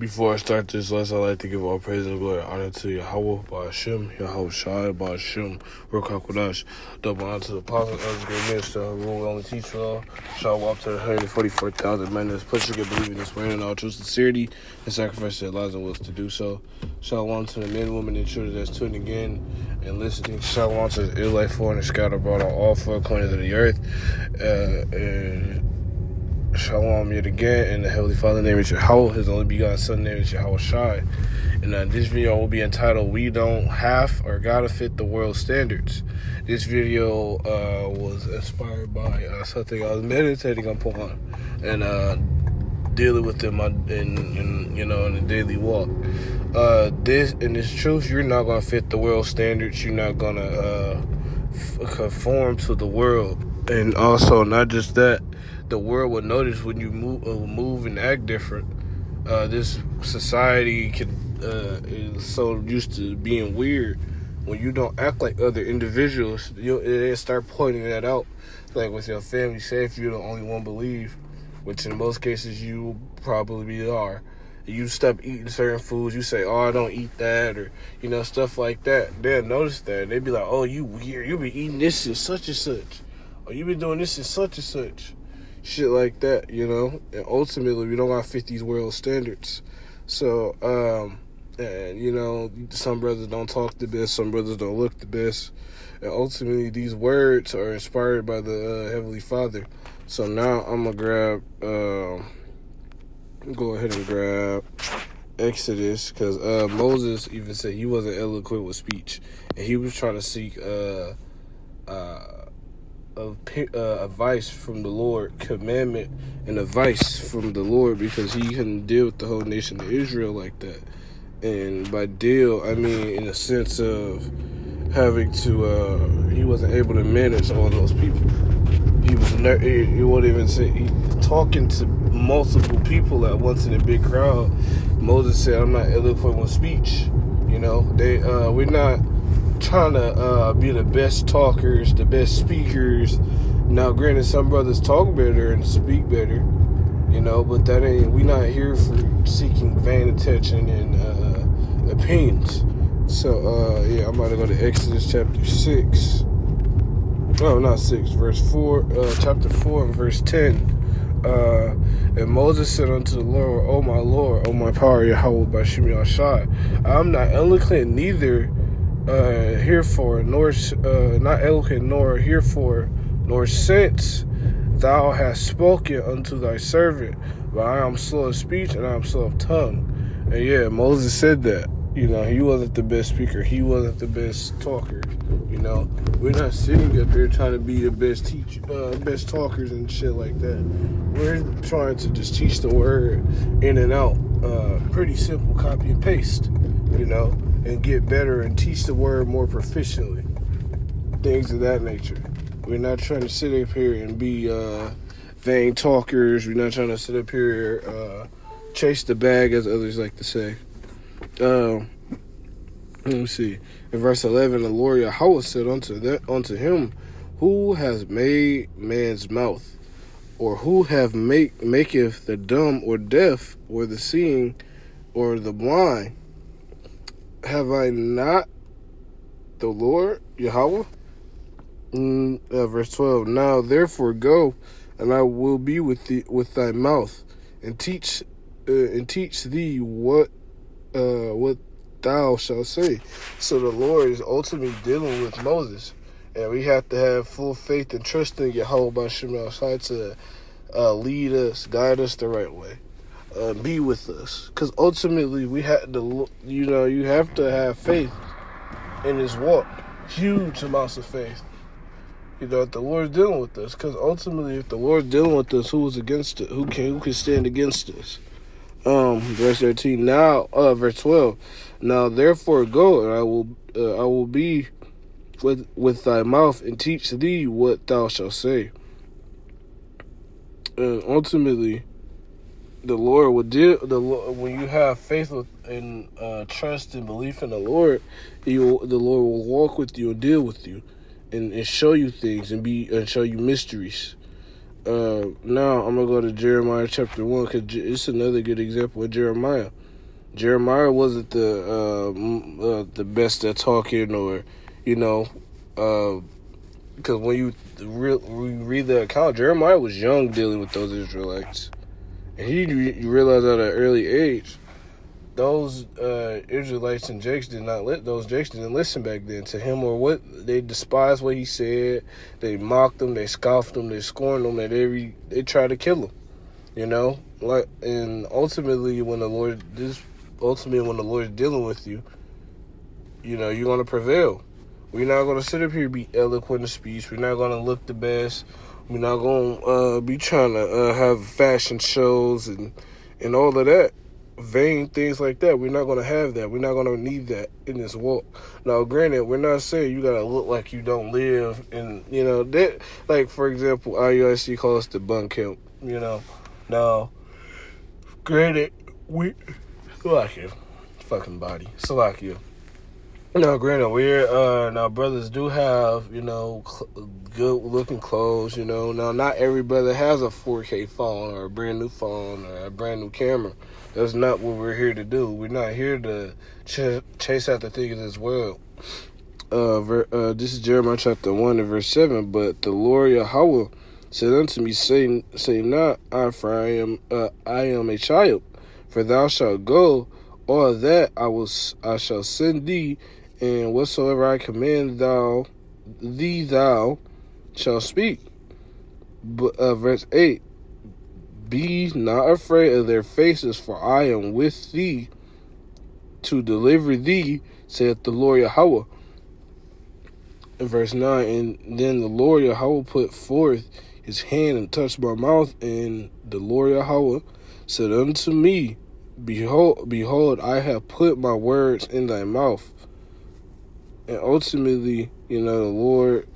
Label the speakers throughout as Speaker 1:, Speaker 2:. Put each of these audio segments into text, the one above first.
Speaker 1: Before I start this lesson, I'd like to give all praise and glory and honor to Yahweh, Ba'ashem, Yahweh Shai, Ba'ashem, Ruach HaKodesh. Double honor to the apostles, elders, great minister, who will only teach all. Shalom up to the 144,000 men that's pushing and believing this word in all true sincerity and sacrifice their lives and wills to do so. Shalom to the men, women, and children that's tuning in and listening. Shalom to the Israelite foreigners scattered abroad on all four corners of the earth. And Shalom yet again, and the Heavenly Father name is Yahweh, His only begotten Son name is Yahweh Shai. And this video will be entitled, We Don't Have or Gotta Fit the World Standards. This video was inspired by something I was meditating upon and dealing with in the daily walk. This truth, you're not gonna fit the world standards. You're not gonna conform to the world, and also not just that. The world will notice when you move and act different. This society is so used to being weird. When you don't act like other individuals, they start pointing that out. Like with your family, say if you're the only one believe, which in most cases you probably are. You stop eating certain foods, you say, oh, I don't eat that, or, stuff like that. They'll notice that. They'll be like, oh, you weird. You be eating this and such and such. Or you been doing this and such. Shit like that, and ultimately we don't gotta fit these world standards. So, some brothers don't talk the best, some brothers don't look the best, and ultimately these words are inspired by the Heavenly Father. So now I'm gonna go ahead and grab Exodus, because Moses even said he wasn't eloquent with speech, and he was trying to seek advice from the Lord, commandment and advice from the Lord, because he couldn't deal with the whole nation of Israel like that. And by deal, I mean in the sense of having to, he wasn't able to manage all those people. He won't even say, talking to multiple people at once in a big crowd. Moses said, I'm not eloquent with speech. We're not trying to be the best talkers, the best speakers. Now, granted, some brothers talk better and speak better, but that ain't. We not here for seeking vain attention and opinions. So, I'm about to go to Exodus chapter 6. No, not 6, verse 4. Chapter 4 and verse 10. And Moses said unto the Lord, O my Lord, O my power, Yahweh Ba'ashem Yahshai, I'm not eloquent, neither herefore, nor not eloquent, nor herefore, nor since thou hast spoken unto thy servant, but I am slow of speech and I am slow of tongue. And Moses said that. He wasn't the best speaker. He wasn't the best talker. We're not sitting up here trying to be the best best talkers and shit like that. We're trying to just teach the word in and out. Pretty simple copy and paste, and get better and teach the word more proficiently. Things of that nature. We're not trying to sit up here and be vain talkers. We're not trying to sit up here chase the bag, as others like to say. Let me see. In verse 11, the Lord Yahweh said unto him, Who has made man's mouth? Or who maketh the dumb or deaf, or the seeing, or the blind? Have I not the Lord Yahweh? Verse 12. Now therefore go, and I will be with thy mouth, and teach thee what thou shalt say. So the Lord is ultimately dealing with Moses, and we have to have full faith and trust in Yahweh Ba'ashem Yahshai to lead us, guide us the right way, be with us. Because ultimately we have to, you have to have faith in His walk, huge amounts of faith. If the Lord's dealing with us, because ultimately, if the Lord's dealing with us, who is against it? Who can stand against us? Verse 13. Now, verse 12. Now, therefore, go, and I will be with thy mouth, and teach thee what thou shalt say. And ultimately, the Lord will deal. When you have faith and trust and belief in the Lord, the Lord will walk with you and deal with you, and show you things and show you mysteries. Now I'm gonna go to Jeremiah chapter 1, because it's another good example of Jeremiah. Jeremiah wasn't the best at talking, or because when you read the account, Jeremiah was young dealing with those Israelites, and you realize at an early age, those Israelites and Jakes didn't listen back then to him, or what they despised what he said. They mocked him, they scoffed him, they scorned him, and they tried to kill him. And ultimately, when the Lord is dealing with you, you're gonna prevail. We're not gonna sit up here and be eloquent in speech. We're not gonna look the best. We're not gonna be trying to have fashion shows and all of that, vain things like that. We're not gonna have that. We're not gonna need that in this walk. Now, granted, we're not saying you gotta look like you don't live, and that. Like, for example, IUIC calls us the bun camp. Now, granted, Salakia, fucking body, Salakia. Now, granted, now brothers do have, good looking clothes, Now, not every brother has a 4K phone or a brand new phone or a brand new camera. That's not what we're here to do. We're not here to chase after things of this world. This is Jeremiah chapter 1 and verse 7. But the Lord Yahweh said unto me, say not, for I am a child, for thou shalt go, all that I shall send thee, and whatsoever I command thee thou shalt speak. But verse 8, be not afraid of their faces, for I am with thee to deliver thee, saith the Lord Yahweh. In verse 9, and then the Lord Yahweh put forth his hand and touched my mouth, and the Lord Yahweh said unto me, Behold, I have put my words in thy mouth. And ultimately, the Lord,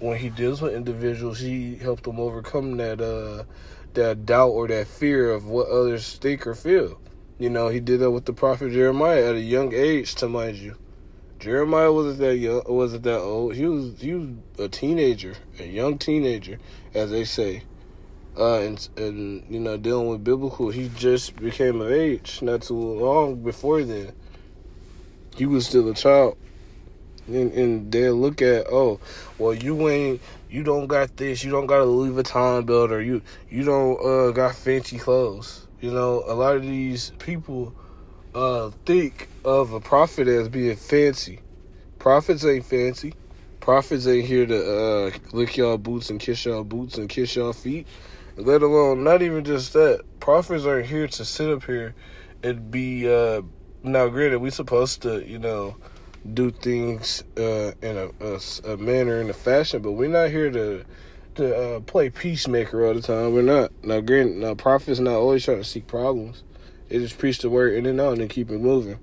Speaker 1: when he deals with individuals, he helped them overcome that doubt or that fear of what others think or feel. He did that with the prophet Jeremiah at a young age, to mind you. Jeremiah wasn't that old. He was a teenager, a young teenager, as they say. And dealing with biblical, he just became of age not too long before then. He was still a child. And they'll look at, you don't got this, you don't got a Louis Vuitton belt, or you don't got fancy clothes. A lot of these people think of a prophet as being fancy. Prophets ain't fancy. Prophets ain't here to lick y'all boots and kiss y'all feet. Let alone, not even just that. Prophets aren't here to sit up here and be, now granted, we supposed to, do things in a manner, in a fashion, but we're not here to play peacemaker all the time. We're not. Now, granted, prophets not always trying to seek problems. They just preach the word in and out and keep it moving.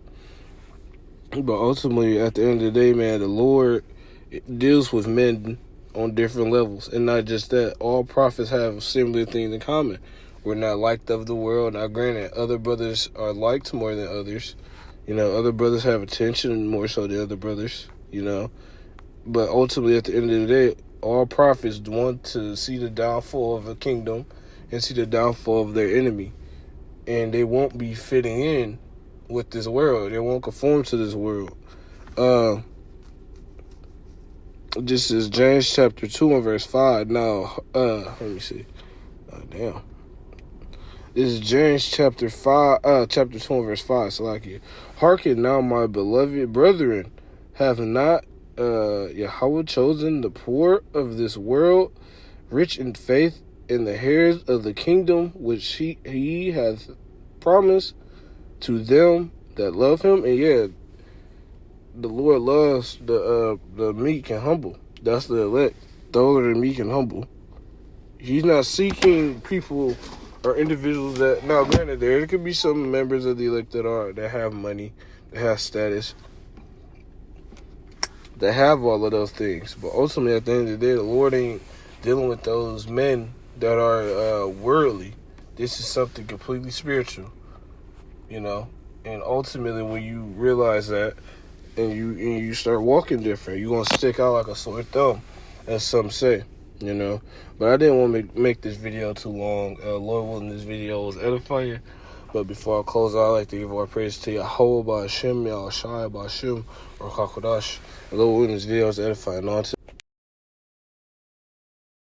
Speaker 1: But ultimately, at the end of the day, man, the Lord deals with men on different levels. And not just that, all prophets have similar things in common. We're not liked of the world. Now, granted, other brothers are liked more than others. Other brothers have attention more so than other brothers, But ultimately, at the end of the day, all prophets want to see the downfall of a kingdom and see the downfall of their enemy. And they won't be fitting in with this world. They won't conform to this world. This is James chapter 2 and verse 5. Now, let me see. Damn. This is James chapter 2 and verse 5. Salakia. Hearken now, my beloved brethren, have not Yahweh chosen the poor of this world, rich in faith, in the heirs of the kingdom which he hath promised to them that love him? And yeah, the Lord loves the meek and humble. That's the elect. Those are the meek and humble. He's not seeking people or individuals that, now granted, there could be some members of the elect that have money, that have status, that have all of those things. But ultimately, at the end of the day, the Lord ain't dealing with those men that are worldly. This is something completely spiritual, And ultimately, when you realize that, and you start walking different, you're gonna stick out like a sore thumb, as some say. But I didn't want to make this video too long. Lord willing, this video was edifying. But before I close out, I'd like to give our praise to Yahweh Ba'Hashem, Yahushai Ba'Hashem, or Hakodash. Although in this video is edifying on